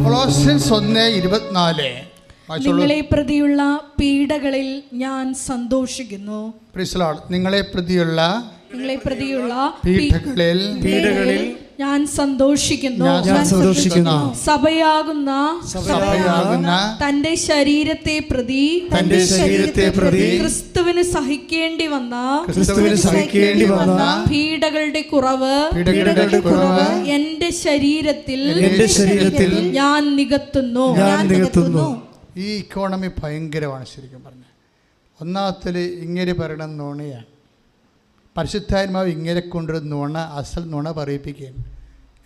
കൊളോസ്യൻസ് 1:24. നിങ്ങളെ പ്രതിയുള്ള പീഡകളിൽ ഞാൻ സന്തോഷിക്കുന്നു. Price the Lord. നിങ്ങളെ പ്രതിയുള്ള പീഡകളിൽ ഞാൻ സന്തോഷിക്കുന്നു. സഭയാകുന്ന തന്റെ ശരീരത്തെ പ്രതി ക്രിസ്തുവിന് സഹിക്കേണ്ടി വന്ന പീഡകളുടെ കുറവ് എന്റെ ശരീരത്തിൽ ഞാൻ നികത്തുന്നു. ഈ ഇക്കോണമി ഭയങ്കരമാണ് ശരിക്കും പറഞ്ഞ. ഒന്നാമത്തിൽ ഇങ്ങനെ പറയണ നുണയാണ്. പരിശുദ്ധാത്മാവ് ഇങ്ങനെ കൊണ്ടൊരു നുണ, അസൽ നുണ പറയിപ്പിക്കുകയാണ്.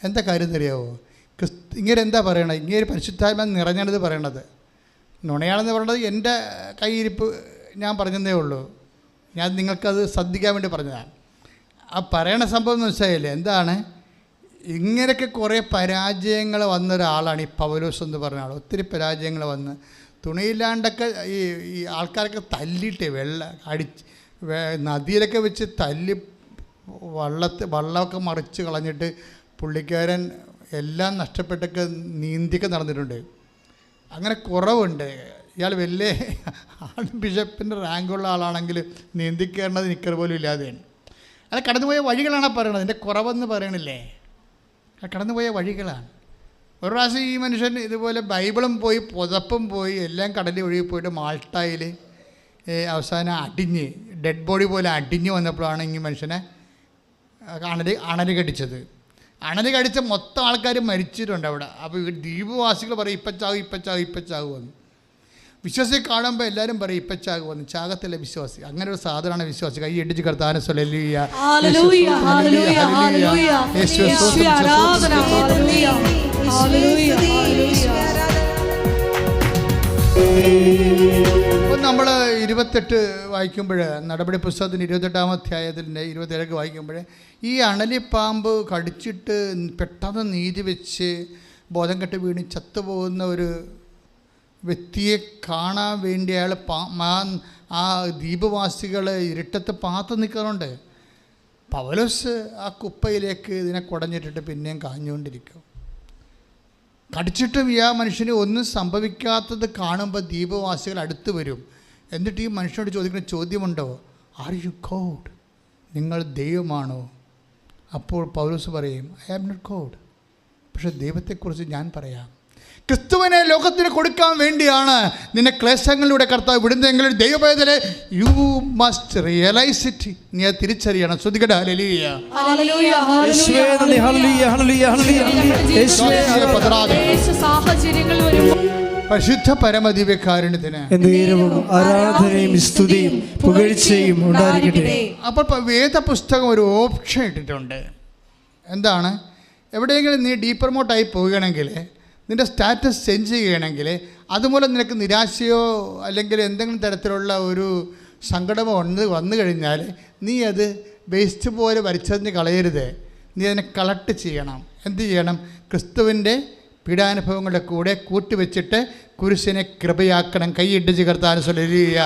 എന്താ കാര്യം അറിയാവോ? ഇങ്ങനെ എന്താ പറയണത്? ഇങ്ങനെ പരിശുദ്ധാത്മാവ് നിറഞ്ഞത് പറയണത് നുണയാണെന്ന് പറയണത് എൻ്റെ കയ്യിരിപ്പ് ഞാൻ പറഞ്ഞതേ ഉള്ളൂ. ഞാൻ നിങ്ങൾക്കത് ശ്രദ്ധിക്കാൻ വേണ്ടി പറഞ്ഞതാണ്. ആ പറയണ സംഭവം എന്ന് വെച്ചാൽ എന്താണ്, ഇങ്ങനെയൊക്കെ കുറേ പരാജയങ്ങൾ വന്നൊരാളാണ് ഈ പൗലോസ് എന്ന് പറഞ്ഞ ആൾ. ഒത്തിരി പരാജയങ്ങൾ വന്ന് തുണിയില്ലാണ്ടൊക്കെ ഈ ആൾക്കാരൊക്കെ തല്ലിയിട്ട് നദിയിലൊക്കെ വെച്ച് തല്ലി വള്ളമൊക്കെ മറിച്ച് കളഞ്ഞിട്ട് പുള്ളിക്കാരൻ എല്ലാം നഷ്ടപ്പെട്ടൊക്കെ നീന്തിയൊക്കെ നടന്നിട്ടുണ്ട്. അങ്ങനെ കുറവുണ്ട്. ഇയാൾ വലിയ ബിഷപ്പിൻ്റെ റാങ്കുള്ള ആളാണെങ്കിൽ നീന്തിക്കയറേണ്ടത് നിക്കർ പോലും ഇല്ലാതെയാണ്. അത് കടന്നുപോയ വഴികളാണ് പറയണത്. എൻ്റെ കുറവെന്ന് പറയണില്ലേ, കടന്നുപോയ വഴികളാണ്. ഒരു പ്രാവശ്യം ഈ മനുഷ്യൻ ഇതുപോലെ ബൈബിളും പോയി പുതപ്പും പോയി എല്ലാം കടലിൽ ഒഴുകി പോയിട്ട് മാൾട്ടായിൽ അവസാനം അടിഞ്ഞ് ഡെഡ് ബോഡി പോലെ അടിഞ്ഞ് വന്നപ്പോഴാണ് ഈ മനുഷ്യനെ അണല് കടിച്ചത്. അണല് കടിച്ച മൊത്തം ആൾക്കാർ മരിച്ചിട്ടുണ്ട് അവിടെ. അപ്പോൾ ദ്വീപവാസികൾ പറയും ഇപ്പച്ചാകുമെന്ന്. വിശ്വാസി കാണുമ്പോൾ എല്ലാവരും പറയും ഇപ്പച്ചാകുമെന്ന്. ചാകത്തില്ല വിശ്വാസി. അങ്ങനെ ഒരു സാധനമാണ് വിശ്വാസി. കൈ ഇടിച്ച് കർത്താവിനെ ഹല്ലേലൂയ. അപ്പോൾ നമ്മൾ 28 വായിക്കുമ്പോൾ, നടപടി പുസ്തകത്തിൻ്റെ 28-ാം അധ്യായത്തിൻ്റെ 27 വായിക്കുമ്പോൾ ഈ അണലിപ്പാമ്പ് കടിച്ചിട്ട് പെട്ടെന്ന് നീതി വെച്ച് ബോധം കെട്ട് വീണ് ചത്തുപോകുന്ന ഒരു വ്യക്തിയെ കാണാൻ വേണ്ടി അയാൾ ആ ദ്വീപവാസികൾ ഇരുട്ടത്ത് പാത്ത് നിൽക്കാറുണ്ട്. പൗലോസ് ആ കുപ്പയിലേക്ക് ഇതിനെ കുടഞ്ഞിട്ടിട്ട് പിന്നെയും കാഞ്ഞുകൊണ്ടിരിക്കും. കടിച്ചിട്ടും ഈ ആ മനുഷ്യന് ഒന്നും സംഭവിക്കാത്തത് കാണുമ്പോൾ ദ്വീപവാസികൾ അടുത്ത് വരും. എന്നിട്ട് ഈ മനുഷ്യനോട് ചോദിക്കുന്ന ചോദ്യമുണ്ടോ, ആർ യു ഗോഡ്? നിങ്ങൾ ദൈവമാണോ? അപ്പോൾ പൗലോസ് പറയും, ഐ ആം നോട്ട് ഗോഡ്. പക്ഷേ ദൈവത്തെക്കുറിച്ച് ഞാൻ പറയാം. ക്രിസ്തുവിനെ ലോകത്തിന് കൊടുക്കാൻ വേണ്ടിയാണ് നിന്നെ ക്ലേശങ്ങളിലൂടെ കർത്താവ് വിടുന്നതെങ്കിൽ ദൈവവേദനെ യു മസ്റ്റ് റിയലൈസ് ഇറ്റ്. നീ അത് തിരിച്ചറിയണം. ശ്രദ്ധിക്കട്ടെ. ഹല്ലേലൂയ. പരിശുദ്ധ പരമദിവ്യകാരുണ്യത്തിന് ആരാധനയും സ്തുതിയും പുകഴ്ചയും ഉണ്ടായിരിക്കട്ടെ. അപ്പോൾ വേദപുസ്തകം ഒരു ഓപ്ഷൻ ഇട്ടിട്ടുണ്ട്. എന്താണ്? എവിടെയെങ്കിലും നീ ഡീപ്രമോട്ടായി പോവുകയാണെങ്കിൽ, നിൻ്റെ സ്റ്റാറ്റസ് ചേഞ്ച് ചെയ്യുകയാണെങ്കിൽ, അതുമൂലം നിനക്ക് നിരാശയോ അല്ലെങ്കിൽ എന്തെങ്കിലും തരത്തിലുള്ള ഒരു സങ്കടമോ വന്നു കഴിഞ്ഞാൽ നീ അത് വേസ്റ്റ് പോലെ വലിച്ചെറിഞ്ഞ് കളയരുത്. നീ അതിനെ കളക്ട് ചെയ്യണം. എന്ത് ചെയ്യണം? ക്രിസ്തുവിൻ്റെ പീഡാനുഭവങ്ങളുടെ കൂടെ കൂട്ടിവെച്ചിട്ട് കുരിശിനെ കൃപയാക്കണം. കൈയിട്ടിച്ച് കർത്താവിനെ ഹല്ലേലൂയ.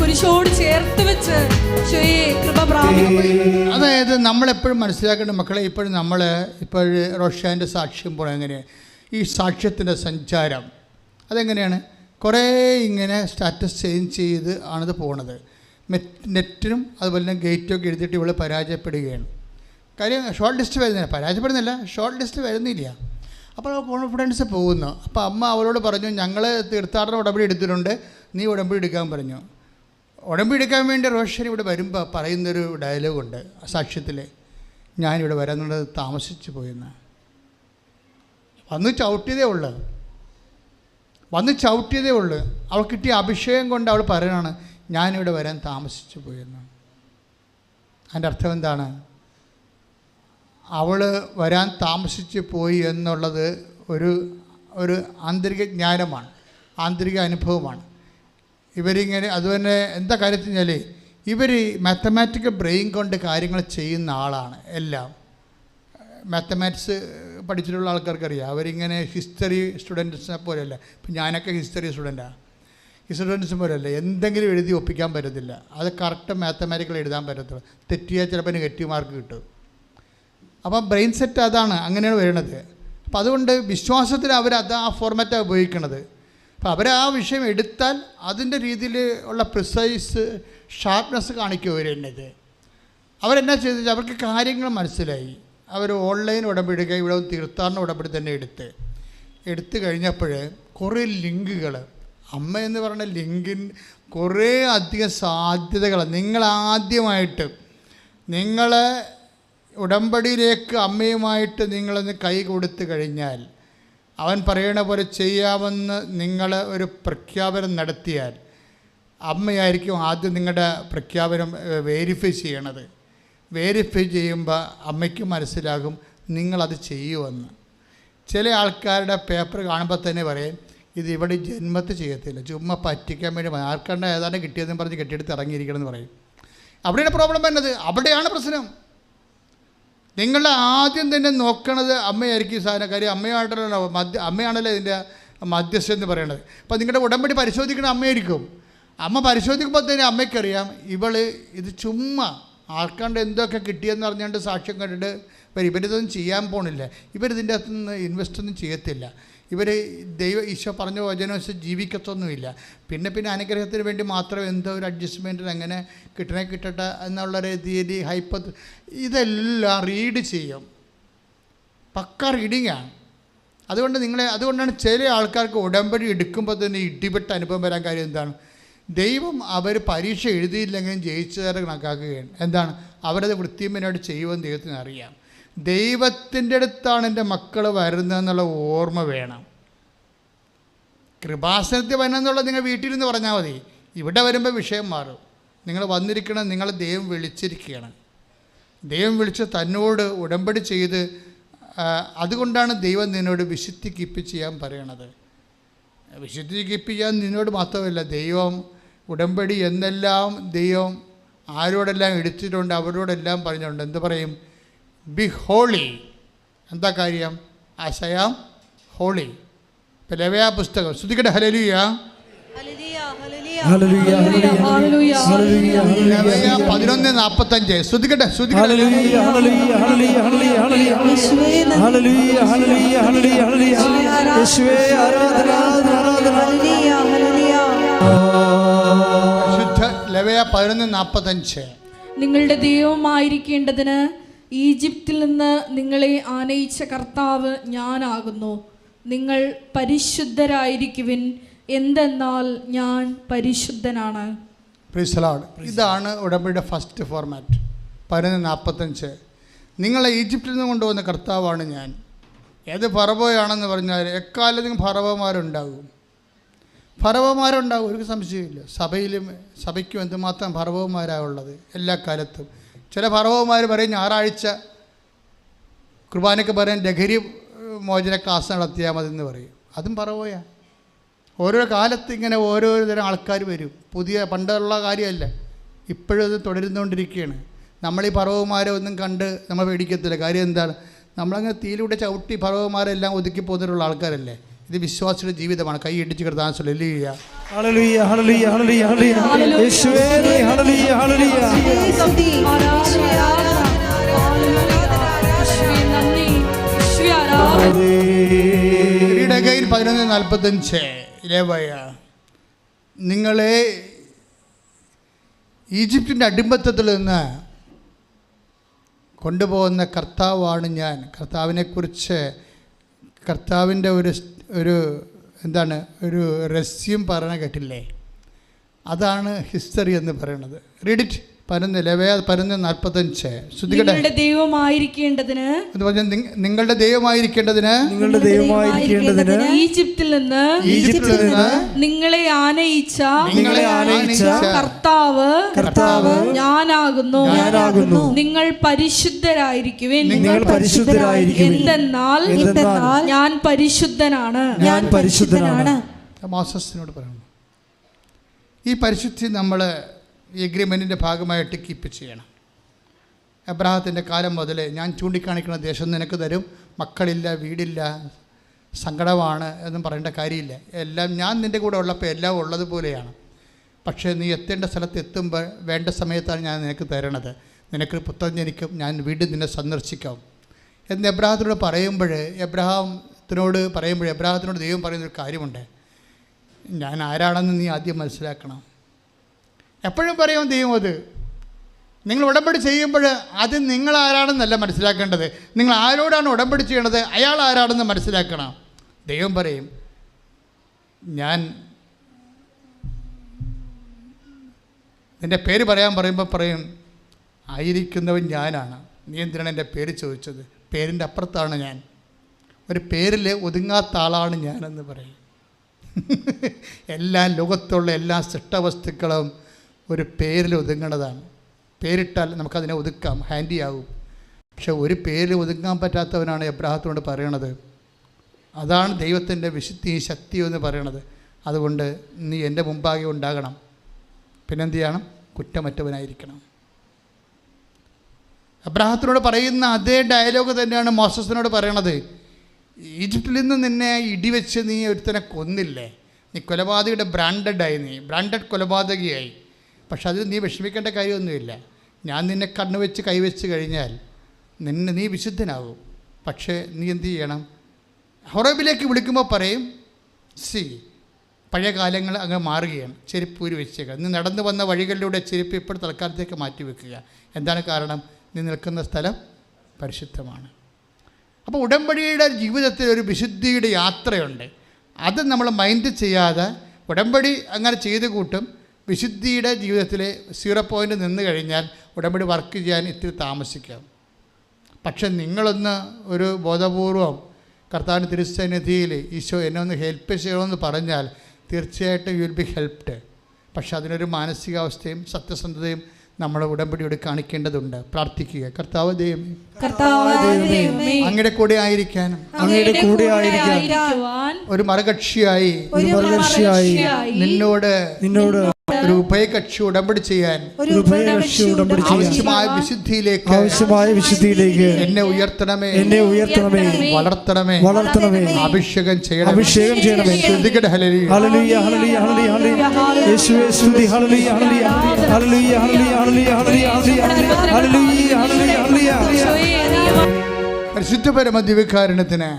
കുരിശോട് ചേർത്ത് വെച്ച് അതായത് നമ്മളെപ്പോഴും മനസ്സിലാക്കേണ്ട മക്കളെ, ഇപ്പോൾ റോഷാൻ്റെ സാക്ഷ്യം പോലെ എങ്ങനെയാണ് ഈ സാക്ഷ്യത്തിൻ്റെ സഞ്ചാരം അതെങ്ങനെയാണ്? കുറേ ഇങ്ങനെ സ്റ്റാറ്റസ് ചേഞ്ച് ചെയ്ത് ആണിത് പോണത്. നെറ്റിനും അതുപോലെ തന്നെ ഗേറ്റൊക്കെ എഴുതിയിട്ട് ഇവൾ പരാജയപ്പെടുകയാണ്. കാര്യം ഷോർട്ട് ലിസ്റ്റ് വരുന്നില്ല, പരാജയപ്പെടുന്നില്ല, ഷോർട്ട് ലിസ്റ്റ് വരുന്നില്ല. അപ്പോൾ കോൺഫിഡൻസ് പോകുന്നു. അപ്പോൾ അമ്മ അവളോട് പറഞ്ഞു, ഞങ്ങൾ തീർത്ഥാടന ഉടമ്പടി എടുത്തിട്ടുണ്ട്, നീ ഉടമ്പടി എടുക്കാൻ പറഞ്ഞു. ഉടമ്പടി എടുക്കാൻ വേണ്ടി റോഷൻ ഇവിടെ വരുമ്പോൾ പറയുന്നൊരു ഡയലോഗുണ്ട് സാക്ഷ്യത്തിൽ, ഞാനിവിടെ വരാനുള്ളത് താമസിച്ചു പോയെന്ന്. വന്ന് ചവിട്ടിയതേ ഉള്ളു. അവൾ കിട്ടിയ അഭിഷേകം കൊണ്ട് അവൾ പറയണാണ്, ഞാനിവിടെ വരാൻ താമസിച്ചു പോയെന്ന്. അതിൻ്റെ അർത്ഥം എന്താണ്? അവൾ വരാൻ താമസിച്ചു പോയി എന്നുള്ളത് ഒരു ആന്തരിക ജ്ഞാനമാണ്, ആന്തരിക അനുഭവമാണ്. ഇവരിങ്ങനെ അതുതന്നെ എന്താ കാര്യത്തിൽ കഴിഞ്ഞാൽ ഇവർ മാത്തമാറ്റിക്കൽ ബ്രെയിൻ കൊണ്ട് കാര്യങ്ങൾ ചെയ്യുന്ന ആളാണ്. എല്ലാം മാത്തമാറ്റിക്സ് പഠിച്ചിട്ടുള്ള ആൾക്കാർക്കറിയാം. അവരിങ്ങനെ ഹിസ്റ്ററി സ്റ്റുഡൻസിനെ പോലെയല്ല. ഇപ്പം ഞാനൊക്കെ ഹിസ്റ്ററി സ്റ്റുഡൻറ്റാണ്. സ്റ്റുഡൻസ് പോലെയല്ല, എന്തെങ്കിലും എഴുതി ഒപ്പിക്കാൻ പറ്റത്തില്ല. അത് കറക്റ്റ് മാത്തമാറ്റിക്കൽ എഴുതാൻ പറ്റത്തുള്ളൂ. തെറ്റിയാൽ ചിലപ്പോൾ നെഗറ്റീവ് മാർക്ക് കിട്ടും. അപ്പം ബ്രെയിൻ സെറ്റ് അതാണ്, അങ്ങനെയാണ് വരുന്നത്. അപ്പം അതുകൊണ്ട് വിശ്വാസത്തിൽ അവർ ആ ഫോർമാറ്റാണ് ഉപയോഗിക്കുന്നത്. അപ്പം അവർ ആ വിഷയം എടുത്താൽ അതിൻ്റെ രീതിയിൽ ഉള്ള പ്രിസൈസ് ഷാർപ്നെസ് കാണിക്കും അവരെന്നത്. അവരെന്നാ ചെയ്തത്, അവർക്ക് കാര്യങ്ങൾ മനസ്സിലായി. അവർ ഓൺലൈൻ ഉടമ്പടിക ഇവിടെ തീർത്ഥാടന ഉടമ്പടി തന്നെ എടുത്തു കഴിഞ്ഞപ്പോൾ കുറേ ലിങ്കുകൾ, അമ്മ എന്ന് പറയുന്ന ലിങ്കിന് കുറേ അധികം സാധ്യതകൾ. നിങ്ങളാദ്യമായിട്ട് നിങ്ങളെ ഉടമ്പടിയിലേക്ക് അമ്മയുമായിട്ട് നിങ്ങളൊന്ന് കൈ കൊടുത്തു കഴിഞ്ഞാൽ, അവൻ പറയണ പോലെ ചെയ്യാമെന്ന് നിങ്ങൾ ഒരു പ്രഖ്യാപനം നടത്തിയാൽ, അമ്മയായിരിക്കും ആദ്യം നിങ്ങളുടെ പ്രഖ്യാപനം വേരിഫൈ ചെയ്യണത്. വേരിഫൈ ചെയ്യുമ്പോൾ അമ്മയ്ക്ക് മനസ്സിലാകും നിങ്ങളത് ചെയ്യുമെന്ന്. ചില ആൾക്കാരുടെ പേപ്പർ കാണുമ്പോൾ തന്നെ പറയും, ഇത് ഇവിടെ ജന്മത്ത് ചെയ്യത്തില്ല, ചുമ്മാ പറ്റിക്കാൻ വേണ്ടി ആർക്കണ്ട ഏതാണ്ട് കിട്ടിയതെന്ന് പറഞ്ഞ് കെട്ടിയെടുത്ത് ഇറങ്ങിയിരിക്കണം എന്ന് പറയും. അവിടെയാണ് പ്രോബ്ലം വരുന്നത്, അവിടെയാണ് പ്രശ്നം. നിങ്ങൾ ആദ്യം തന്നെ നോക്കണത് അമ്മയായിരിക്കും സാധനം. കാര്യം അമ്മയാണല്ലോ അമ്മയാണല്ലോ ഇതിൻ്റെ മധ്യസ്ഥ എന്ന് പറയണത്. അപ്പോൾ നിങ്ങളുടെ ഉടമ്പടി പരിശോധിക്കുന്ന അമ്മയായിരിക്കും. അമ്മ പരിശോധിക്കുമ്പോൾ തന്നെ അമ്മയ്ക്കറിയാം ഇത് ചുമ്മാ ആൾക്കാണ്ട് എന്തൊക്കെ കിട്ടിയെന്ന് അറിഞ്ഞുകൊണ്ട് സാക്ഷ്യം കണ്ടിട്ട് ഇവരിതൊന്നും ചെയ്യാൻ പോണില്ല, ഇവരിതിൻ്റെ അകത്തുനിന്ന് ഇൻവെസ്റ്റൊന്നും ചെയ്യത്തില്ല, ഇവർ ഈശോ പറഞ്ഞ വചനം ജീവിക്കത്തൊന്നുമില്ല, പിന്നെ അനുഗ്രഹത്തിന് വേണ്ടി മാത്രം എന്തോ ഒരു അഡ്ജസ്റ്റ്മെൻറ്റിന് അങ്ങനെ കിട്ടട്ടെ എന്നുള്ള രീതിയിൽ ഇതെല്ലാം റീഡ് ചെയ്യും. പക്ക റീഡിങ്ങാണ്. അതുകൊണ്ടാണ് ചില ആൾക്കാർക്ക് ഉടമ്പടി എടുക്കുമ്പോൾ തന്നെ ഇടിപെട്ട അനുഭവം വരാൻ കാര്യം എന്താണ്, ദൈവം അവർ പരീക്ഷ എഴുതിയില്ലെങ്കിലും ജയിച്ചതായിട്ട് കണക്കാക്കുകയാണ്. എന്താണ്, അവരത് വൃത്തിയുമെന്നോട് ചെയ്യുമെന്ന് ദൈവത്തിന് അറിയാം. ദൈവത്തിൻ്റെ അടുത്താണ് എൻ്റെ മക്കൾ വരുന്നതെന്നുള്ള ഓർമ്മ വേണം. കൃപാസനത്തിൽ വരുന്നതെന്നുള്ളത് നിങ്ങൾ വീട്ടിലിരുന്ന് പറഞ്ഞാൽ മതി. ഇവിടെ വരുമ്പോൾ വിഷയം മാറും. നിങ്ങൾ വന്നിരിക്കണം, നിങ്ങൾ ദൈവം വിളിച്ചിരിക്കുകയാണ്. ദൈവം വിളിച്ച് തന്നോട് ഉടമ്പടി ചെയ്ത്, അതുകൊണ്ടാണ് ദൈവം നിന്നോട് വിശുദ്ധി കീപ്പ് ചെയ്യാൻ പറയണത്. വിശുദ്ധി കീപ്പ് ചെയ്യാൻ നിന്നോട് മാത്രമല്ല, ദൈവം ഉടമ്പടി എന്നെല്ലാം ദൈവം ആരോടെല്ലാം എടുത്തിട്ടുണ്ട് അവരോടെല്ലാം പറഞ്ഞിട്ടുണ്ട്. എന്ത് പറയും, ബി ഹോളി. എന്താ കാര്യം, ആസ് ഐ ആം ഹോളി. ഇപ്പം ലെവ്യാ പുസ്തകം ശ്രുതിക്കട്ടെ, ഹല്ലേലൂയ 11:45 ശ്രുതിക്കട്ടെ. ലെവ്യ 11:45 നിങ്ങളുടെ ദൈവമായിരിക്കേണ്ടതിന് ഈജിപ്തിൽ നിന്ന് നിങ്ങളെ ആനയിച്ച കർത്താവ് ഞാനാകുന്നു. നിങ്ങൾ പരിശുദ്ധരായിരിക്കുവിൻ, എന്തെന്നാൽ ഞാൻ പരിശുദ്ധനാണ്. Praise the Lord. ഇതാണ് ഉടമ്പടിയുടെ ഫസ്റ്റ് ഫോർമാറ്റ്. 11:45 നിങ്ങളെ ഈജിപ്തിൽ നിന്ന് കൊണ്ടുവന്ന കർത്താവാണ് ഞാൻ. ഏത് ഫറവോയാണെന്ന് പറഞ്ഞാൽ എക്കാലത്തും ഫറവോമാരുണ്ടാകും, ഒരു സംശയമില്ല. സഭയ്ക്കും എന്തുമാത്രം ഫറവോമാരാണുള്ളത് എല്ലാ കാലത്തും. ചില ഫറവോമാർ പറയും ഞായറാഴ്ച കുർബാനയ്ക്ക് പറയാൻ ലഹരി മോചന ക്ലാസ് നടത്തിയാൽ മതി എന്ന് പറയും. അതും ഫറവോയാണ്. ഓരോ കാലത്ത് ഇങ്ങനെ ഓരോരോ തരം ആൾക്കാർ വരും. പണ്ടുള്ള കാര്യമല്ല, ഇപ്പോഴും അത് തുടരുന്നുകൊണ്ടിരിക്കുകയാണ്. നമ്മളീ ഫറവോമാരെ ഒന്നും കണ്ട് നമ്മൾ പേടിക്കത്തില്ല. കാര്യം എന്താണ്, നമ്മളങ്ങനെ തീയിലൂടെ ചവിട്ടി ഫറവോമാരെല്ലാം ഒതുക്കി പോകുന്നുള്ള ആൾക്കാരല്ലേ. ഇത് വിശ്വാസിയുടെ ജീവിതമാണ്. കൈ ഇടിച്ച് കിടത്താൻ ഇടകയിൽ 11:45 ലേവ്യ നിങ്ങളെ ഈജിപ്തിൻ്റെ അടിമത്തത്തിൽ നിന്ന് കൊണ്ടുപോകുന്ന കർത്താവാണ് ഞാൻ. കർത്താവിനെക്കുറിച്ച് കർത്താവിൻ്റെ ഒരു എന്താണ് ഒരു രഹസ്യം പറഞ്ഞ കേട്ടില്ലേ, അതാണ് ഹിസ്റ്ററി എന്ന് പറയുന്നത്. Read it. 11:45 നിങ്ങളുടെ ദൈവമായിരിക്കേണ്ടതിന് ഈജിപ്തിൽ നിന്ന് നിങ്ങളെ ആനയിച്ച കർത്താവ് ഞാനാകുന്നു. നിങ്ങൾ പരിശുദ്ധരായിരിക്കുവിൻ, എന്തെന്നാൽ ഞാൻ പരിശുദ്ധനാണ്. മോസസിനോട് പറയണം, ഈ പരിശുദ്ധി നമ്മൾ ഈ എഗ്രിമെൻറ്റിൻ്റെ ഭാഗമായിട്ട് കീപ്പ് ചെയ്യണം. അബ്രാഹത്തിൻ്റെ കാലം മുതൽ ഞാൻ ചൂണ്ടിക്കാണിക്കുന്ന ദേശം നിനക്ക് തരും, മക്കളില്ല, വീടില്ല, സങ്കടമാണ് എന്നും പറയേണ്ട കാര്യമില്ല. എല്ലാം ഞാൻ നിൻ്റെ കൂടെ ഉള്ളപ്പോൾ എല്ലാം ഉള്ളതുപോലെയാണ്. പക്ഷേ നീ എത്തേണ്ട സ്ഥലത്ത് എത്തുമ്പോൾ വേണ്ട സമയത്താണ് ഞാൻ നിനക്ക് തരണത്. നിനക്ക് പുത്രൻ ജനിക്കും, ഞാൻ വീണ്ടും നിന്നെ സന്ദർശിക്കാം എന്ന് എബ്രാഹത്തിനോട് പറയുമ്പോൾ എബ്രാഹത്തിനോട് ദൈവം പറയുന്നൊരു കാര്യമുണ്ട്. ഞാൻ ആരാണെന്ന് നീ ആദ്യം മനസ്സിലാക്കണം. എപ്പോഴും പറയും ദൈവം, അത് നിങ്ങൾ ഉടമ്പടി ചെയ്യുമ്പോൾ അത് നിങ്ങൾ ആരാണെന്നല്ല മനസ്സിലാക്കേണ്ടത്, നിങ്ങൾ ആരോടാണ് ഉടമ്പടി ചെയ്യണത് അയാൾ ആരാണെന്ന് മനസ്സിലാക്കണം. ദൈവം പറയും, ഞാൻ നിൻ്റെ പേര് പറയുമ്പോൾ പറയും, ആയിരിക്കുന്നവൻ ഞാനാണ്, നീ എന്തിനാണ് എൻ്റെ പേര് ചോദിച്ചത്? പേരിൻ്റെ അപ്പുറത്താണ് ഞാൻ, ഒരു പേരിൽ ഒതുങ്ങാത്ത ആളാണ് ഞാനെന്ന് പറയും. എല്ലാ ലോകത്തുള്ള എല്ലാ സൃഷ്ടവസ്തുക്കളും ഒരു പേരിൽ ഒതുങ്ങണതാണ്. പേരിട്ടാൽ നമുക്കതിനെ ഒതുക്കാം, ഹാൻഡിയാകും. പക്ഷെ ഒരു പേരിൽ ഒതുങ്ങാൻ പറ്റാത്തവനാണ് എബ്രാഹത്തിനോട് പറയണത്. അതാണ് ദൈവത്തിൻ്റെ വിശുദ്ധിയും ശക്തിയും എന്ന് പറയണത്. അതുകൊണ്ട് നീ എൻ്റെ മുമ്പാകെ ഉണ്ടാകണം, പിന്നെന്ത് ചെയ്യണം? കുറ്റമറ്റവനായിരിക്കണം. എബ്രാഹത്തിനോട് പറയുന്ന അതേ ഡയലോഗ് തന്നെയാണ് മോസസിനോട് പറയണത്. ഈജിപ്തിൽ നിന്ന് നിന്നെ ഇടിവെച്ച് നീ ഒരുത്തനെ കൊന്നില്ലേ, നീ കൊലപാതകയുടെ ബ്രാൻഡഡ് കൊലപാതകയായി. പക്ഷെ അത് നീ വിഷമിക്കേണ്ട കാര്യമൊന്നുമില്ല. ഞാൻ നിന്നെ കണ്ണുവെച്ച് കൈവച്ച് കഴിഞ്ഞാൽ നീ വിശുദ്ധനാകും. പക്ഷേ നീ എന്ത് ചെയ്യണം? ഹൊറേബിലേക്ക് വിളിക്കുമ്പോൾ പറയും, പഴയ കാലങ്ങൾ അങ്ങ് മാറുകയാണ്, ചെരുപ്പ് ഊരി വെച്ചേക്കുക. നീ നടന്നു വന്ന വഴികളിലൂടെ ചെരുപ്പ് ഇപ്പോൾ തൽക്കാലത്തേക്ക് മാറ്റി വെക്കുക. എന്താണ് കാരണം? നീ നിൽക്കുന്ന സ്ഥലം പരിശുദ്ധമാണ്. അപ്പോൾ ഉടമ്പടിയുടെ ജീവിതത്തിൽ ഒരു വിശുദ്ധിയുടെ യാത്രയുണ്ട്. അത് നമ്മൾ മൈൻഡ് ചെയ്യാതെ ഉടമ്പടി അങ്ങനെ ചെയ്ത് കൂട്ടും. വിശുദ്ധിയുടെ ജീവിതത്തിൽ 0 പോയിൻ്റ് നിന്ന് കഴിഞ്ഞാൽ ഉടമ്പടി വർക്ക് ചെയ്യാൻ ഇത്തിരി താമസിക്കാം. പക്ഷെ നിങ്ങളൊന്ന് ഒരു ബോധപൂർവം കർത്താവിൻ്റെ തിരുസന്നിധിയിൽ ഈശോ എന്നെ ഒന്ന് ഹെൽപ്പ് ചെയ്യണമെന്ന് പറഞ്ഞാൽ തീർച്ചയായിട്ടും യു വിൽ ബി ഹെൽപ്ഡ്. പക്ഷെ അതിനൊരു മാനസികാവസ്ഥയും സത്യസന്ധതയും നമ്മൾ ഉടമ്പടിയോട് കാണിക്കേണ്ടതുണ്ട്. പ്രാർത്ഥിക്കുക, കർത്താവ് ദൈവമേ അങ്ങയുടെ കൂടെ ആയിരിക്കാനും ഒരു മറുകക്ഷിയായി നിന്നോട് ഒരു ഉഭയകക്ഷി ഉടമ്പടി ചെയ്യാൻ ആവശ്യമായ വിശുദ്ധിയിലേക്ക് എന്നെ ഉയർത്തണമേ, വളർത്തണമേ, അഭിഷേകം ചെയ്യണമേ. ശ്രദ്ധിക്കട്ടെ. ഹല്ലേലൂയ, ഹല്ലേലൂയ, ഹല്ലേലൂയ, ഹല്ലേലൂയ, യേശുവേ സ്തുതി. Hallelujah, hallelujah, hallelujah, hallelujah, hallelujah, hallelujah. പരിശുദ്ധ പരമ ദിവ്യകാരുണ്യത്തിന്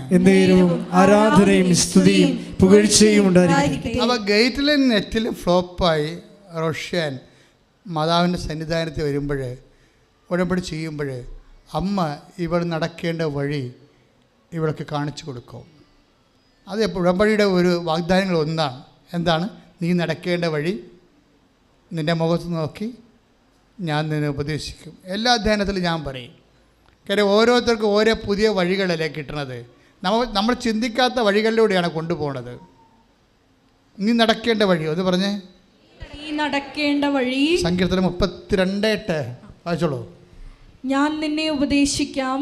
ആരാധനയും സ്തുതിയും പുകഴ്ചയും ഉണ്ടായിരിക്കട്ടെ. അപ്പോൾ ഗേറ്റിലും നെറ്റിലും ഫ്ലോപ്പായി റോഷൻ മാതാവിൻ്റെ സന്നിധാനത്തിൽ വരുമ്പോൾ ഉടമ്പടി ചെയ്യുമ്പോൾ അമ്മ ഇവൾ നടക്കേണ്ട വഴി ഇവൾക്ക് കാണിച്ചു കൊടുക്കും. അത് ഉടമ്പടിയുടെ ഒരു വാഗ്ദാനങ്ങൾ ഒന്നാണ്. എന്താണ്? നീ നടക്കേണ്ട വഴി നിൻ്റെ മുഖത്ത് നോക്കി ഞാൻ നിന്നെ ഉപദേശിക്കും. എല്ലാ അധ്യയനത്തിലും ഞാൻ പറയും. കാര്യം ഓരോരുത്തർക്കും ഓരോ പുതിയ വഴികളല്ലേ കിട്ടണത്. നമ്മൾ ചിന്തിക്കാത്ത വഴികളിലൂടെയാണ് കൊണ്ടുപോകുന്നത്. നീ നടക്കേണ്ട വഴി അത് പറഞ്ഞേ. നടക്കേണ്ട വഴി സങ്കീർത്തനം 32:8 വായിച്ചോളൂ. ഞാൻ നിന്നെ ഉപദേശിക്കാം,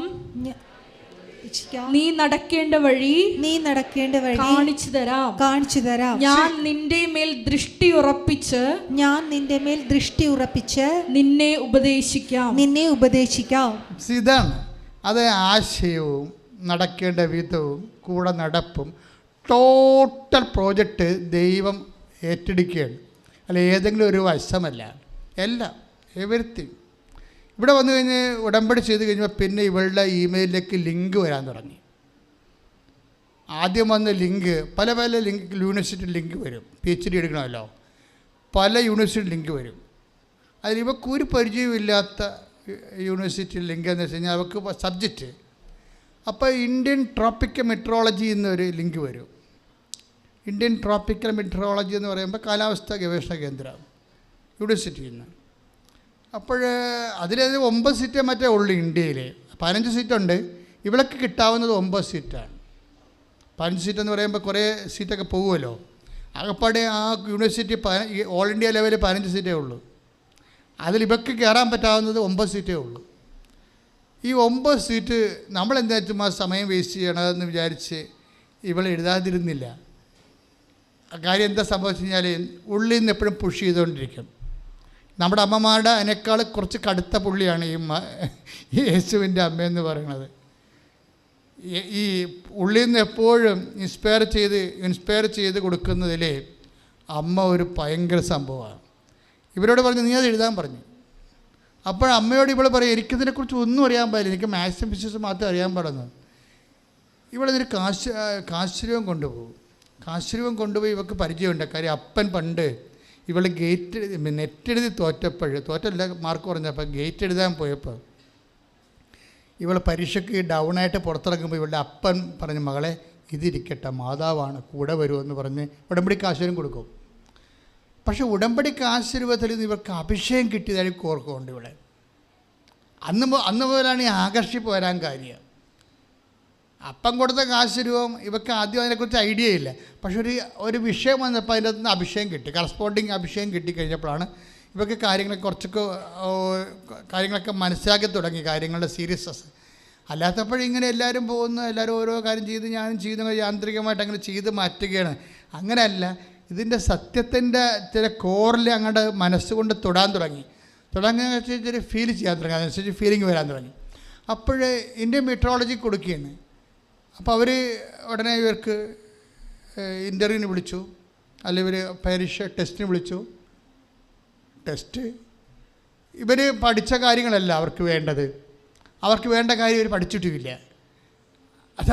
നീ നടക്കേണ്ട വഴി കാണിച്ചു തരാം. ഞാൻ നിന്റെ മേൽ ദൃഷ്ടി ഉറപ്പിച്ച് നിന്നെ ഉപദേശിക്കാം. ഇതാണ് അത്. ആശയവും നടക്കേണ്ട വിധവും കൂടെ നടപ്പും ടോട്ടൽ പ്രോജക്റ്റ് ദൈവം ഏറ്റെടുക്കുകയാണ്. അല്ല ഏതെങ്കിലും ഒരു വശമല്ല, എല്ലാം, എവരിത്തിങ്. ഇവിടെ വന്നു കഴിഞ്ഞ് ഉടമ്പടി ചെയ്ത് കഴിഞ്ഞപ്പോൾ പിന്നെ ഇവളുടെ ഇമെയിലിലേക്ക് ലിങ്ക് വരാൻ തുടങ്ങി. ആദ്യം വന്ന ലിങ്ക് പല യൂണിവേഴ്സിറ്റി ലിങ്ക് വരും. PhD എടുക്കണമല്ലോ, പല യൂണിവേഴ്സിറ്റി ലിങ്ക് വരും. അതിൽ ഇവർക്ക് ഒരു പരിചയമില്ലാത്ത യൂണിവേഴ്സിറ്റി ലിങ്ക് എന്ന് വെച്ച് കഴിഞ്ഞാൽ അവർക്ക് സബ്ജക്റ്റ്. അപ്പോൾ ഇന്ത്യൻ ട്രോപ്പിക്കൽ മെട്രോളജി എന്നൊരു ലിങ്ക് വരും. ഇന്ത്യൻ ട്രോപ്പിക്കൽ മെട്രോളജി എന്ന് പറയുമ്പോൾ കാലാവസ്ഥാ ഗവേഷണ കേന്ദ്രം യൂണിവേഴ്സിറ്റിയിൽ നിന്ന്. അപ്പോൾ അതിൽ 9 സീറ്റേ മറ്റേ ഉള്ളൂ ഇന്ത്യയിൽ. 15 സീറ്റുണ്ട്. ഇവിടേക്ക് കിട്ടാവുന്നത് 9 സീറ്റാണ്. 15 സീറ്റെന്ന് പറയുമ്പോൾ കുറേ സീറ്റൊക്കെ പോകുമല്ലോ. ആകപ്പാടെ ആ യൂണിവേഴ്സിറ്റി ഓൾ ഇന്ത്യ ലെവലിൽ 15 സീറ്റേ ഉള്ളൂ. അതിൽ ഇവർക്ക് കയറാൻ പറ്റാവുന്നത് 9 സീറ്റേ ഉള്ളൂ. ഈ 9 സീറ്റ് നമ്മളെന്താ ചുമ്മാ സമയം വേസ്റ്റ് ചെയ്യണമെന്ന് വിചാരിച്ച് ഇവൾ എഴുതാതിരുന്നില്ല. കാര്യം എന്താ സംഭവിച്ചു കഴിഞ്ഞാൽ ഉള്ളിൽ നിന്ന് എപ്പോഴും പുഷ് ചെയ്തുകൊണ്ടിരിക്കും. നമ്മുടെ അമ്മമാരുടെ അതിനേക്കാൾ കുറച്ച് കടുത്ത പുള്ളിയാണ് ഈ യേശുവിൻ്റെ അമ്മയെന്ന് പറയുന്നത്. ഈ ഉള്ളിൽ നിന്ന് എപ്പോഴും ഇൻസ്പയർ ചെയ്ത് കൊടുക്കുന്നതിൽ അമ്മ ഒരു ഭയങ്കര സംഭവമാണ്. ഇവരോട് പറഞ്ഞു നീ അത് എഴുതാൻ പറഞ്ഞു. അപ്പോൾ അമ്മയോട് ഇവൾ പറയും എനിക്കിതിനെക്കുറിച്ച് ഒന്നും അറിയാൻ പാടില്ല, എനിക്ക് മാത്സും ഫിസിക്സും മാത്രമേ അറിയാൻ പാടുന്നു. ഇവളതിന് കാശുരൂപം കൊണ്ടുപോകും. കാശുരൂപം കൊണ്ടുപോയി ഇവൾക്ക് പരിചയമുണ്ട്. കാര്യം അപ്പൻ പണ്ട് ഇവൾ നെറ്റ് എഴുതി തോറ്റല്ല മാർക്ക് കുറഞ്ഞപ്പോൾ ഗേറ്റ് എഴുതാൻ പോയപ്പോൾ ഇവൾ പരീക്ഷയ്ക്ക് ഡൗണായിട്ട് പുറത്തിറങ്ങുമ്പോൾ ഇവളുടെ അപ്പൻ പറഞ്ഞു മകളെ ഇതിരിക്കട്ടെ മാതാവാണ് കൂടെ വരുമെന്ന് പറഞ്ഞ് ഉടമ്പടിക്ക് ആശീർവാദം കൊടുക്കും. പക്ഷെ ഉടമ്പടിക്ക് ആശീർവാദത്തിൽ നിന്ന് ഇവർക്ക് അഭിഷേകം കിട്ടിയതായിട്ട് ഓർക്കുന്നുണ്ട്. ഇവിടെ അന്ന് മുതലാണ് ഈ ആകർഷിപ്പ് വരാൻ കാര്യം. അപ്പം കൊടുത്ത കാശുരൂപം ഇവർക്ക് ആദ്യം അതിനെക്കുറിച്ച് ഐഡിയ ഇല്ല. പക്ഷെ ഒരു വിഷയം വന്നപ്പോൾ അതിൻ്റെ നിന്ന് അഭിഷേകം കിട്ടി, കറസ്പോണ്ടിങ് അഭിഷേകം കിട്ടിക്കഴിഞ്ഞപ്പോഴാണ് ഇവർക്ക് കാര്യങ്ങളൊക്കെ മനസ്സിലാക്കി തുടങ്ങി, കാര്യങ്ങളുടെ സീരിയസ്നെസ്. അല്ലാത്തപ്പോഴിങ്ങനെ എല്ലാവരും പോകുന്നു, എല്ലാവരും ഓരോ കാര്യം ചെയ്ത് ഞാനും ചെയ്യുന്ന യാന്ത്രികമായിട്ട് അങ്ങനെ ചെയ്ത് മാറ്റുകയാണ്. അങ്ങനെയല്ല, ഇതിൻ്റെ സത്യത്തിൻ്റെ ചില കോറിൽ അങ്ങോട്ട് മനസ്സുകൊണ്ട് തൊടാൻ തുടങ്ങി വെച്ചാൽ ഫീൽ ചെയ്യാൻ തുടങ്ങി, അതനുസരിച്ച് ഫീലിംഗ് വരാൻ തുടങ്ങി. അപ്പോൾ ഇന്ത്യൻ മെട്രോളജി കൊടുക്കുകയാണ്. അപ്പോൾ അവർ ഉടനെ ഇവർക്ക് ഇൻ്റർവ്യൂവിന് വിളിച്ചു, അല്ലെങ്കിൽ ഇവർ പരീക്ഷ ടെസ്റ്റിന് വിളിച്ചു. ടെസ്റ്റ് ഇവർ പഠിച്ച കാര്യങ്ങളല്ല അവർക്ക് വേണ്ടത്, അവർക്ക് വേണ്ട കാര്യം ഇവർ പഠിച്ചിട്ടുമില്ല.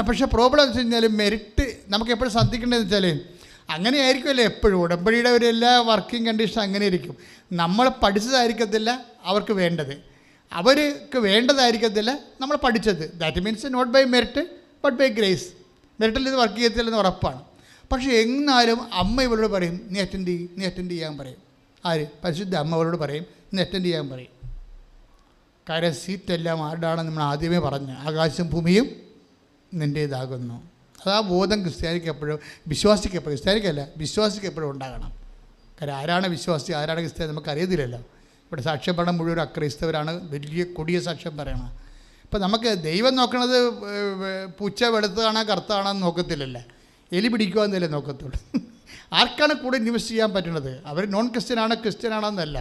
പക്ഷേ പ്രോബ്ലം എന്ന് വെച്ച് കഴിഞ്ഞാൽ മെറിറ്റ് നമുക്ക് എപ്പോഴും ശ്രദ്ധിക്കേണ്ടതെന്ന് വെച്ചാൽ അങ്ങനെ ആയിരിക്കുമല്ലേ എപ്പോഴും ഉടമ്പടിയുടെ ഒരു എല്ലാ വർക്കിംഗ് കണ്ടീഷൻ അങ്ങനെ ഇരിക്കും. നമ്മൾ പഠിച്ചതായിരിക്കത്തില്ല അവർക്ക് വേണ്ടത്, അവർക്ക് വേണ്ടതായിരിക്കത്തില്ല നമ്മൾ പഠിച്ചത്. That means not by merit but by grace. മെറിറ്റിൽ ഇത് വർക്ക് ചെയ്യത്തില്ലെന്ന് ഉറപ്പാണ്. പക്ഷേ എന്നാലും അമ്മ ഇവരോട് പറയും നീ അറ്റൻഡ് ചെയ്യാൻ പറയും. ആര്? പരിശുദ്ധ അമ്മ അവരോട് പറയും നീ അറ്റൻഡ് ചെയ്യാൻ പറയും. കാര്യം സീറ്റെല്ലാം ആരുടെയാണെന്ന് നമ്മൾ ആദ്യമേ പറഞ്ഞു, ആകാശം ഭൂമിയും നിൻ്റേതാകുന്നു. അതാ ബോധം ക്രിസ്ത്യാനിക്ക് എപ്പോഴും, വിശ്വാസിക്ക് എപ്പോഴും ഉണ്ടാകണം. കാര്യം ആരാണ് വിശ്വാസി ആരാണ് ക്രിസ്ത്യാനി നമുക്കറിയത്തില്ലല്ലോ. ഇവിടെ സാക്ഷ്യം പറയണം മുഴുവൻ അക്രൈസ്തവരാണ്, വലിയ കൊടിയ സാക്ഷ്യം പറയണം. ഇപ്പം നമുക്ക് ദൈവം നോക്കണത് പൂച്ച വെളുത്തതാണോ കറുത്താണോന്ന് നോക്കത്തില്ലല്ലോ, എലി പിടിക്കുവാന്നല്ലേ നോക്കത്തുള്ളൂ. ആർക്കാണ് കൂടെ ഇൻവെസ്റ്റ് ചെയ്യാൻ പറ്റുന്നത്? അവർ നോൺ ക്രിസ്ത്യനാണെന്നല്ല,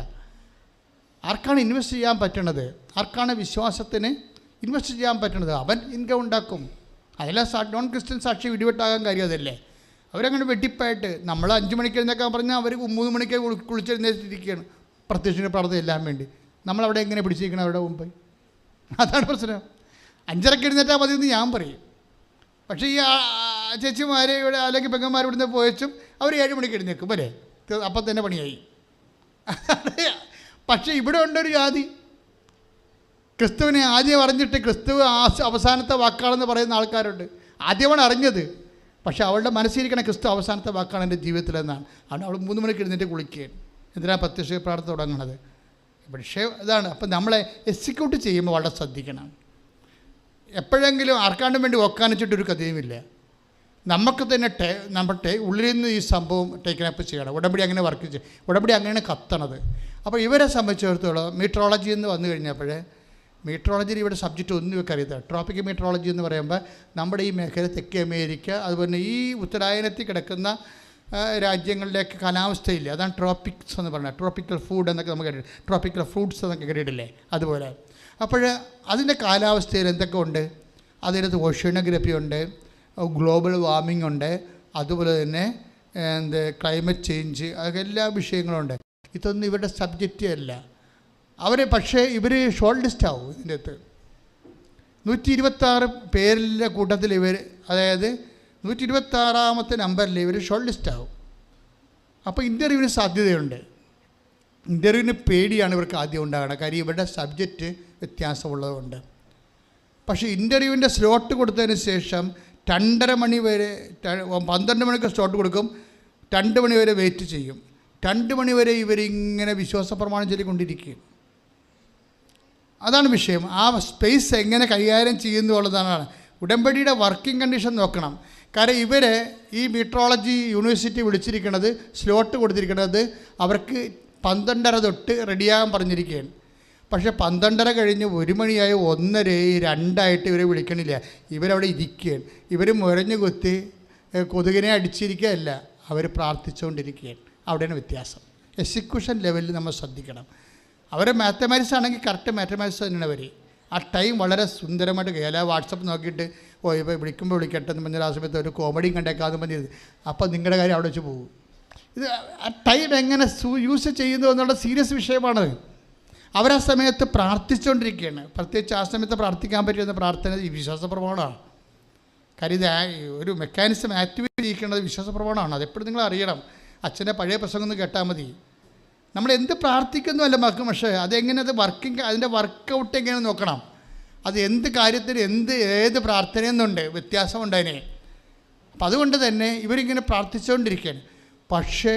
ആർക്കാണ് ഇൻവെസ്റ്റ് ചെയ്യാൻ പറ്റുന്നത്, ആർക്കാണ് വിശ്വാസത്തിന് ഇൻവെസ്റ്റ് ചെയ്യാൻ പറ്റുന്നത്, അവൻ ഇൻകം ഉണ്ടാക്കും. അതിലെ നോൺ ക്രിസ്ത്യൻ സാക്ഷി ഇടിവെട്ടാകാൻ കാര്യം അതല്ലേ. അവരങ്ങനെ വെട്ടിപ്പായിട്ട് നമ്മൾ 5 മണിക്ക് എഴുന്നേക്കാൻ പറഞ്ഞാൽ അവർ 3 മണിക്ക് കുളിച്ചെഴുന്നേറ്റിരിക്കുകയാണ് പ്രത്യക്ഷത്തിന് പ്രാർത്ഥന എല്ലാം വേണ്ടി. നമ്മളവിടെ എങ്ങനെ പിടിച്ചിരിക്കണം അവരുടെ മുമ്പ്? അതാണ് പ്രശ്നം. 5:30 എഴുന്നേറ്റാൽ മതി എന്ന് ഞാൻ പറയും. പക്ഷേ ഈ ചേച്ചിമാരെ ഇവിടെ അല്ലെങ്കിൽ പെങ്ങന്മാർ ഇവിടുന്ന് പോയച്ചും അവർ 7 മണിക്ക് എഴുന്നേക്കും അല്ലേ, അപ്പം തന്നെ പണിയായി. പക്ഷേ ഇവിടെ ഉണ്ടൊരു ജാതി ക്രിസ്തുവിനെ ആദ്യം അറിഞ്ഞിട്ട് ക്രിസ്തു അവസാനത്തെ വാക്കാണെന്ന് പറയുന്ന ആൾക്കാരുണ്ട്. ആദ്യമാണ് അറിഞ്ഞത്, പക്ഷേ അവളുടെ മനസ്സിരിക്കണ ക്രിസ്തു അവസാനത്തെ വാക്കാണ് എൻ്റെ ജീവിതത്തിലെന്നാണ്. ആണ് അവൾ 3 മണിക്ക് എഴുന്നേറ്റ് കുളിക്കുകയാണ്. എന്തിനാണ് പ്രത്യക്ഷ പ്രാർത്ഥന തുടങ്ങുന്നത്? പക്ഷേ ഇതാണ്. അപ്പം നമ്മളെ എക്സിക്യൂട്ട് ചെയ്യുമ്പോൾ വളരെ ശ്രദ്ധിക്കണം. എപ്പോഴെങ്കിലും ആർക്കാണ്ടും വേണ്ടി ഒക്കാനിച്ചിട്ടൊരു കഥയുമില്ല. നമുക്ക് തന്നെ നമ്മുടെ ഉള്ളിൽ നിന്ന് ഈ സംഭവം ടേക്കനപ്പ് ചെയ്യണം. ഉടമ്പടി അങ്ങനെ വർക്ക് ചെയ്യും, ഉടമ്പടി അങ്ങനെയാണ് കത്തണത്. അപ്പോൾ ഇവരെ സംബന്ധിച്ചിടത്തോളം മീട്രോളജി എന്ന് വന്നു കഴിഞ്ഞപ്പോഴേ, മീട്രോളജിയിൽ ഇവിടെ സബ്ജക്റ്റ് ഒന്നും ഇവർക്ക് അറിയത്തില്ല. ട്രോപ്പിക് മീട്രോളജി എന്ന് പറയുമ്പോൾ നമ്മുടെ ഈ മേഖല തെക്കേ അമേരിക്ക അതുപോലെ ഈ ഉത്തരായനത്തിൽ കിടക്കുന്ന രാജ്യങ്ങളിലേക്ക് കാലാവസ്ഥയില്ല. അതാണ് ട്രോപ്പിക്സ് എന്ന് പറഞ്ഞാൽ. ട്രോപ്പിക്കൽ ഫുഡ് എന്നൊക്കെ നമുക്ക് കേട്ടിട്ട്, ട്രോപ്പിക്കൽ ഫ്രൂട്ട്സ് എന്നൊക്കെ കേട്ടിട്ടില്ലേ, അതുപോലെ. അപ്പോൾ അതിൻ്റെ കാലാവസ്ഥയിൽ എന്തൊക്കെ ഉണ്ട്? അതിനകത്ത് ഓഷ്യനോഗ്രഫി ഉണ്ട്, ഗ്ലോബൽ വാർമിംഗ് ഉണ്ട്, അതുപോലെ തന്നെ ക്ലൈമറ്റ് ചേഞ്ച്, അതൊക്കെ എല്ലാ വിഷയങ്ങളുണ്ട്. ഇതൊന്നും ഇവരുടെ സബ്ജക്റ്റ് അല്ല. പക്ഷേ ഇവർ ഷോർട്ട് ലിസ്റ്റ് ആവും. ഇതിൻ്റെ അകത്ത് 126 പേരിലെ കൂട്ടത്തിൽ ഇവർ, അതായത് 126ാമത്തെ നമ്പറിൽ ഇവർ ഷോർട്ട് ലിസ്റ്റ് ആവും. അപ്പോൾ ഇൻ്റർവ്യൂവിന് സാധ്യതയുണ്ട്. ഇൻ്റർവ്യൂവിന് പേടിയാണ് ഇവർക്ക് ആദ്യം ഉണ്ടാകണം, കാര്യം ഇവരുടെ സബ്ജക്റ്റ് വ്യത്യാസമുള്ളതുകൊണ്ട്. പക്ഷേ ഇൻ്റർവ്യൂവിൻ്റെ സ്ലോട്ട് കൊടുത്തതിന് ശേഷം 2:30 മണി വരെ, 12 മണിക്ക് സ്ലോട്ട് കൊടുക്കും, 2 മണി വരെ വെയിറ്റ് ചെയ്യും. 2 മണി വരെ ഇവരിങ്ങനെ വിശ്വാസ പ്രമാണം ചൊല്ലിക്കൊണ്ടിരിക്കും. അതാണ് വിഷയം. ആ സ്പേസ് എങ്ങനെ കൈകാര്യം ചെയ്യുന്നു എന്നുള്ളതാണ്. ഉടമ്പടിയുടെ വർക്കിംഗ് കണ്ടീഷൻ നോക്കണം. കാരണം ഇവരെ ഈ മീട്രോളജി യൂണിവേഴ്സിറ്റി വിളിച്ചിരിക്കുന്നത്, സ്ലോട്ട് കൊടുത്തിരിക്കുന്നത് അവർക്ക് 12:30 തൊട്ട് റെഡിയാകാൻ പറഞ്ഞിരിക്കുകയാണ്. പക്ഷേ 12:30 കഴിഞ്ഞ് 1 മണിയായി, 1:30, 2 ഇവരെ വിളിക്കണില്ല. ഇവരവിടെ ഇരിക്കുകയാണ്. ഇവർ മുരഞ്ഞു കുത്തി കൊതുകിനെ അടിച്ചിരിക്കുകയല്ല, അവർ പ്രാർത്ഥിച്ചുകൊണ്ടിരിക്കുകയാണ്. അവിടെയാണ് വ്യത്യാസം. എക്സിക്യൂഷൻ ലെവലിൽ നമ്മൾ ശ്രദ്ധിക്കണം. അവർ മാത്തമാറ്റിക്സ് ആണെങ്കിൽ കറക്റ്റ് മാത്തമാറ്റിക്സ് തന്നെയാണ് അവർ. ആ ടൈം വളരെ സുന്ദരമായിട്ട് കഴിയും. അല്ല വാട്സപ്പ് നോക്കിയിട്ട് ഓ ഇപ്പോൾ വിളിക്കുമ്പോൾ വിളിക്കട്ടെ എന്ന് പറഞ്ഞാൽ ആ സമയത്ത് ഒരു കോമഡിയും കണ്ടേക്കാന്ന് പറഞ്ഞത്, അപ്പോൾ നിങ്ങളുടെ കാര്യം അവിടെ വെച്ച് പോകും. ഇത് ആ ടൈം എങ്ങനെ യൂസ് ചെയ്യുന്നു എന്നുള്ള സീരിയസ് വിഷയമാണ്. അവരാ സമയത്ത് പ്രാർത്ഥിച്ചുകൊണ്ടിരിക്കുകയാണ്. പ്രത്യേകിച്ച് ആ സമയത്ത് പ്രാർത്ഥിക്കാൻ പറ്റുന്ന പ്രാർത്ഥന ഈ വിശ്വാസ പ്രമാണമാണ്. കാര്യം ഇത് ഒരു മെക്കാനിസം ആക്ടിവേറ്റ് ചെയ്യിക്കേണ്ടത് വിശ്വാസ പ്രമാണമാണ്. അതെപ്പോഴും നിങ്ങൾ അറിയണം. അച്ഛൻ്റെ പഴയ പ്രസംഗം ഒന്ന് കേട്ടാൽ മതി. നമ്മൾ എന്ത് പ്രാർത്ഥിക്കുന്നു അല്ല മക്കും, പക്ഷേ അതെങ്ങനെ അത് വർക്കിംഗ്, അതിൻ്റെ വർക്കൗട്ട് എങ്ങനെ നോക്കണം. അത് എന്ത് കാര്യത്തിന് ഏത് പ്രാർത്ഥനയെന്നുണ്ട് വ്യത്യാസമുണ്ടതിനെ. അപ്പം അതുകൊണ്ട് തന്നെ ഇവരിങ്ങനെ പ്രാർത്ഥിച്ചുകൊണ്ടിരിക്കുകയാണ്. പക്ഷേ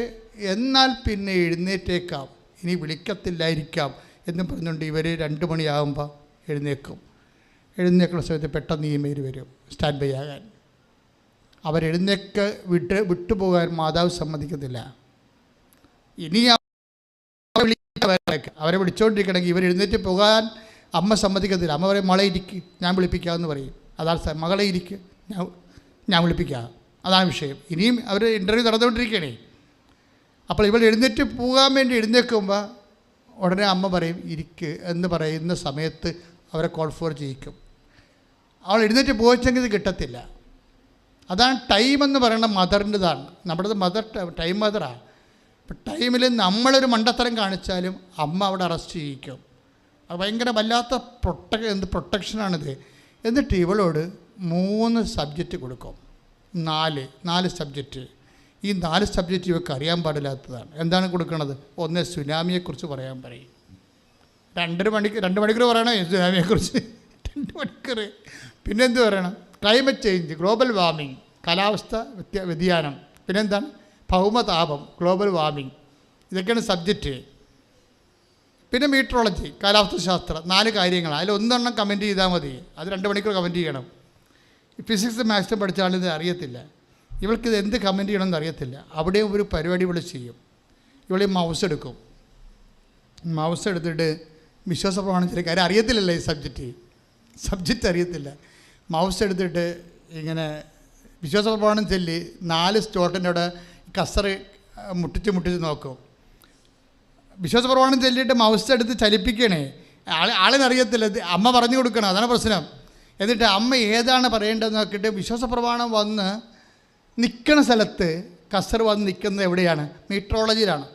എന്നാൽ പിന്നെ എഴുന്നേറ്റേക്കാം, ഇനി വിളിക്കത്തില്ലായിരിക്കാം എന്ന് പറഞ്ഞുകൊണ്ട് ഇവർ 2 മണിയാകുമ്പോൾ എഴുന്നേൽക്കും. എഴുന്നേൽക്കുന്ന സമയത്ത് പെട്ടെന്ന് ഇമെയിൽ വരും സ്റ്റാൻഡ് ബൈ ആകാൻ. വിട്ടുപോകാൻ മാതാവ് സമ്മതിക്കത്തില്ല. ഇനി അവരെ വിളിച്ചുകൊണ്ടിരിക്കണമെങ്കിൽ ഇവർ എഴുന്നേറ്റ് പോകാൻ അമ്മ സമ്മതിക്കത്തില്ല. അമ്മ പറയും മോളെ ഇരിക്ക്, ഞാൻ വിളിപ്പിക്കാമെന്ന് പറയും. അതാണ് മകളെ ഇരിക്ക്, ഞാൻ വിളിപ്പിക്കാം. അതാണ് വിഷയം. ഇനിയും അവർ ഇൻ്റർവ്യൂ നടന്നുകൊണ്ടിരിക്കുകയാണേ. അപ്പോൾ ഇവൾ എഴുന്നേറ്റ് പോകാൻ വേണ്ടി എഴുന്നേൽക്കുമ്പോൾ ഉടനെ അമ്മ പറയും ഇരിക്ക് എന്ന് പറയുന്ന സമയത്ത് അവരെ കോൾ ഫോർ ചെയ്യിക്കും. അവൾ എഴുന്നേറ്റ് പോയിച്ചെങ്കിൽ ഇത് കിട്ടത്തില്ല. അതാണ് ടൈം എന്ന് പറയുന്ന മദറിൻ്റെതാണ്. നമ്മുടെ മദർ ടൈം മദറാണ്. അപ്പം ടൈമിൽ നമ്മളൊരു മണ്ടത്തരം കാണിച്ചാലും അമ്മ അവിടെ അറസ്റ്റ് ചെയ്യിക്കും. അത് ഭയങ്കര വല്ലാത്ത പ്രൊട്ടക്ഷനാണിത്. എന്നിട്ട് ഇവളോട് 3 സബ്ജക്റ്റ് കൊടുക്കും. 4 സബ്ജക്റ്റ്. ഈ 4 സബ്ജക്റ്റ് ഇവർക്ക് അറിയാൻ പാടില്ലാത്തതാണ്. എന്താണ് കൊടുക്കുന്നത്? 1 സുനാമിയെക്കുറിച്ച് പറയാൻ പറയും. 2 മണിക്കൂർ പറയണം സുനാമിയെക്കുറിച്ച്, 2 മണിക്കൂർ. പിന്നെന്ത് പറയണം? ക്ലൈമറ്റ് ചേഞ്ച്, ഗ്ലോബൽ വാർമിംഗ്, കാലാവസ്ഥ വ്യതിയാനം. പിന്നെന്താണ്? ഭൗമതാപം, ഗ്ലോബൽ വാർമിംഗ്. ഇതൊക്കെയാണ് സബ്ജക്റ്റ്. പിന്നെ മീറ്ററോളജി, കാലാവസ്ഥ ശാസ്ത്രം. 4 കാര്യങ്ങളാണ്. അതിൽ 1 കമൻറ്റ് ചെയ്താൽ മതി. അത് 2 മണിക്കൂർ കമൻറ്റ് ചെയ്യണം. ഫിസിക്സ് മാത്സും പഠിച്ച ആളിത് അറിയത്തില്ല. ഇവൾക്കിത് എന്ത് കമൻറ്റ് ചെയ്യണമെന്ന് അറിയത്തില്ല. അവിടെയും ഒരു പരിപാടി ഇവൾ ചെയ്യും. ഇവളീ മൗസ് എടുക്കും. മൗസ് എടുത്തിട്ട് വിശ്വാസ പ്രമാണം ചെറിയ കാര്യം അറിയത്തില്ലല്ലോ. ഈ സബ്ജക്റ്റ് അറിയത്തില്ല. മൗസ് എടുത്തിട്ട് ഇങ്ങനെ വിശ്വാസ പ്രമാണം ചൊല്ലി 4 സ്റ്റോട്ടിൻ്റെ അവിടെ കസറ് മുട്ടിച്ച് നോക്കും. വിശ്വാസ പ്രമാണം ചൊല്ലിയിട്ട് മൗസ് എടുത്ത് ചലിപ്പിക്കണേ. ആളിനറിയത്തില്ല. അമ്മ പറഞ്ഞു കൊടുക്കണം. അതാണ് പ്രശ്നം. എന്നിട്ട് അമ്മ ഏതാണ് പറയേണ്ടതെന്ന് നോക്കിയിട്ട് വിശ്വാസ പ്രമാണം വന്ന് നിൽക്കുന്ന സ്ഥലത്ത് കസർ വന്ന് നിൽക്കുന്നത് എവിടെയാണ്? മീറ്ററോളജിയിലാണ്,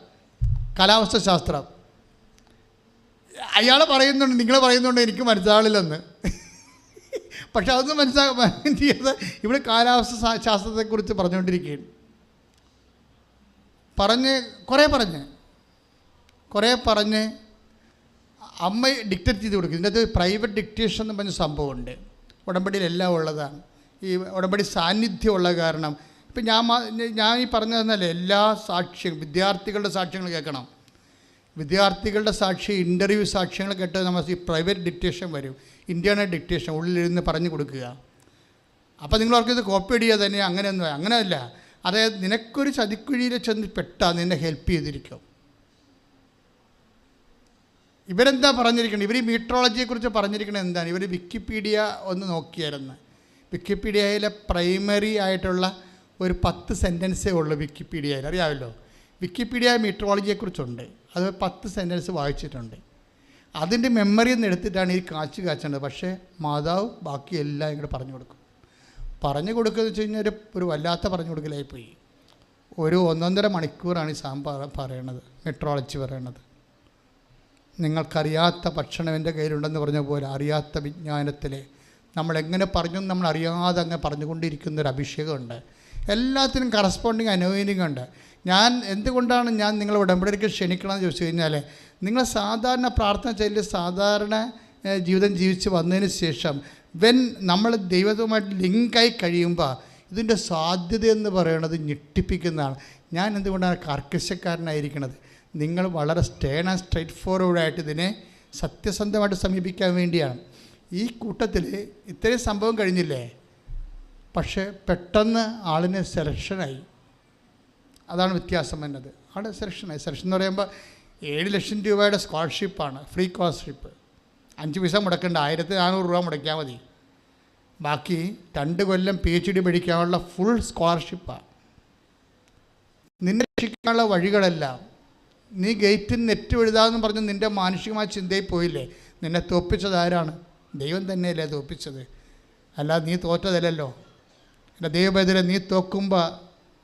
കാലാവസ്ഥ ശാസ്ത്രം. അയാൾ പറയുന്നുണ്ട്, നിങ്ങൾ പറയുന്നുണ്ട് എനിക്ക് മനസ്സിലാവില്ലെന്ന്. പക്ഷെ അതൊന്നും മനസ്സിലാകാൻ ഇവിടെ കാലാവസ്ഥ ശാസ്ത്രത്തെക്കുറിച്ച് പറഞ്ഞുകൊണ്ടിരിക്കുകയാണ്. കുറേ പറഞ്ഞ് അമ്മ ഡിക്റ്റേറ്റ് ചെയ്ത് കൊടുക്കും. ഇതിൻ്റെ അകത്ത് പ്രൈവറ്റ് ഡിക്റ്റേഷൻ എന്ന് പറഞ്ഞ സംഭവമുണ്ട്. ഉടമ്പടിയിലെല്ലാം ഉള്ളതാണ്. ഈ ഉടമ്പടി സാന്നിധ്യമുള്ള കാരണം ഇപ്പം ഞാൻ ഈ പറഞ്ഞു തന്നല്ലേ, എല്ലാ സാക്ഷ്യം വിദ്യാർത്ഥികളുടെ സാക്ഷ്യങ്ങൾ കേൾക്കണം. വിദ്യാർത്ഥികളുടെ സാക്ഷി, ഇൻ്റർവ്യൂ സാക്ഷ്യങ്ങൾ കേട്ട് നമ്മൾ ഈ പ്രൈവറ്റ് ഡിക്റ്റേഷൻ വരും. ഇൻ്റേണൽ ഡിക്റ്റേഷൻ ഉള്ളിലിരുന്ന് പറഞ്ഞു കൊടുക്കുക. അപ്പോൾ നിങ്ങളവർക്ക് ഇത് കോപ്പി അടിയാൽ തന്നെ അങ്ങനെയല്ല. അതായത് നിനക്കൊരു ചതിക്കുഴിയിൽ ചെന്ന് പെട്ടാൽ നിന്നെ ഹെൽപ്പ് ചെയ്തിരിക്കും. ഇവരെന്താ പറഞ്ഞിരിക്കുന്നത്? ഇവർ ഈ മീറ്ററോളജിയെക്കുറിച്ച് പറഞ്ഞിരിക്കുന്നത് എന്താണ്? ഇവർ വിക്കിപീഡിയ ഒന്ന് നോക്കിയായിരുന്നു. വിക്കിപീഡിയയിലെ പ്രൈമറി ആയിട്ടുള്ള ഒരു 10 സെൻറ്റൻസേ ഉള്ളൂ വിക്കിപീഡിയയിൽ. അറിയാമല്ലോ, വിക്കിപീഡിയ മീറ്ററോളജിയെക്കുറിച്ചുണ്ട്. അത് 10 സെൻറ്റൻസ് വായിച്ചിട്ടുണ്ട്. അതിൻ്റെ മെമ്മറിയിൽ നിന്ന് എടുത്തിട്ടാണ് ഈ കാച്ചേണ്ടത്. പക്ഷേ മാതാവ് ബാക്കി എല്ലാം ഇങ്ങോട്ട് പറഞ്ഞു കൊടുക്കും. പറഞ്ഞു കൊടുക്കുകയെന്ന് വെച്ച് കഴിഞ്ഞാൽ ഒരു വല്ലാത്ത പറഞ്ഞു കൊടുക്കലായിപ്പോയി. ഒരു 1.5 മണിക്കൂറാണ് ഈ പറയണത്, മെട്രോളജി പറയണത്. നിങ്ങൾക്കറിയാത്ത ഭക്ഷണം എൻ്റെ കയ്യിലുണ്ടെന്ന് പറഞ്ഞ പോലെ അറിയാത്ത വിജ്ഞാനത്തിലെ നമ്മളെങ്ങനെ പറഞ്ഞു നമ്മൾ അറിയാതെ അങ്ങ് പറഞ്ഞുകൊണ്ടിരിക്കുന്നൊരു അഭിഷേകമുണ്ട്. എല്ലാത്തിനും കറസ്പോണ്ടിങ് അനോയിനിങ് ഉണ്ട്. എന്തുകൊണ്ടാണ് ഞാൻ നിങ്ങളെ ഉടമ്പടിക്ക് ക്ഷണിക്കണമെന്ന് ചോദിച്ചു കഴിഞ്ഞാൽ, നിങ്ങൾ സാധാരണ പ്രാർത്ഥന ചെയ്യൽ സാധാരണ ജീവിതം ജീവിച്ച് വന്നതിന് ശേഷം നമ്മൾ ദൈവവുമായിട്ട് ലിങ്കായി കഴിയുമ്പോൾ ഇതിൻ്റെ സാധ്യതയെന്ന് പറയുന്നത് ഞെട്ടിപ്പിക്കുന്നതാണ്. ഞാൻ എന്തുകൊണ്ടാണ് കർക്കശക്കാരനായിരിക്കണത്? നിങ്ങൾ വളരെ സ്റ്റേൺ ആൻഡ് സ്ട്രൈറ്റ് ഫോർവേഡായിട്ട് ഇതിനെ സത്യസന്ധമായിട്ട് സമീപിക്കാൻ വേണ്ടിയാണ്. ഈ കൂട്ടത്തിൽ ഇത്രയും സംഭവം കഴിഞ്ഞില്ലേ, പക്ഷേ പെട്ടെന്ന് ആളിന് സെലക്ഷനായി. അതാണ് വ്യത്യാസം വന്നത്. ആള് സെലക്ഷനായി. സെലക്ഷൻ എന്ന് പറയുമ്പോൾ 7 ലക്ഷം രൂപയുടെ സ്കോളർഷിപ്പാണ്, ഫ്രീ സ്കോളർഷിപ്പ്. 5 പൈസ മുടക്കേണ്ട, 1400 രൂപ മുടക്കിയാൽ മതി. ബാക്കി 2 കൊല്ലം PhD പഠിക്കാനുള്ള ഫുൾ സ്കോളർഷിപ്പാണ്. നിന്നെ രക്ഷിക്കാനുള്ള വഴികളെല്ലാം നീ ഗേറ്റിൽ നെറ്റ് എഴുതാമെന്ന് പറഞ്ഞ് നിൻ്റെ മാനുഷികമായ ചിന്തയിൽ പോയില്ലേ? നിന്നെ തോൽപ്പിച്ചത് ആരാണ്? ദൈവം തന്നെയല്ലേ തോൽപ്പിച്ചത്. അല്ലാതെ നീ തോറ്റതല്ലല്ലോ. എൻ്റെ ദൈവവേദന നീ തോക്കുമ്പോൾ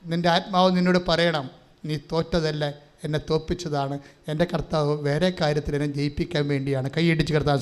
നിൻ്റെ ആത്മാവ് നിന്നോട് പറയണം, നീ തോറ്റതല്ല, എന്നെ തോൽപ്പിച്ചതാണ്. എൻ്റെ കർത്താവ് വേറെ കാര്യത്തിൽ എന്നെ ജയിപ്പിക്കാൻ വേണ്ടിയാണ്. കൈയടിച്ച് കർത്താവ്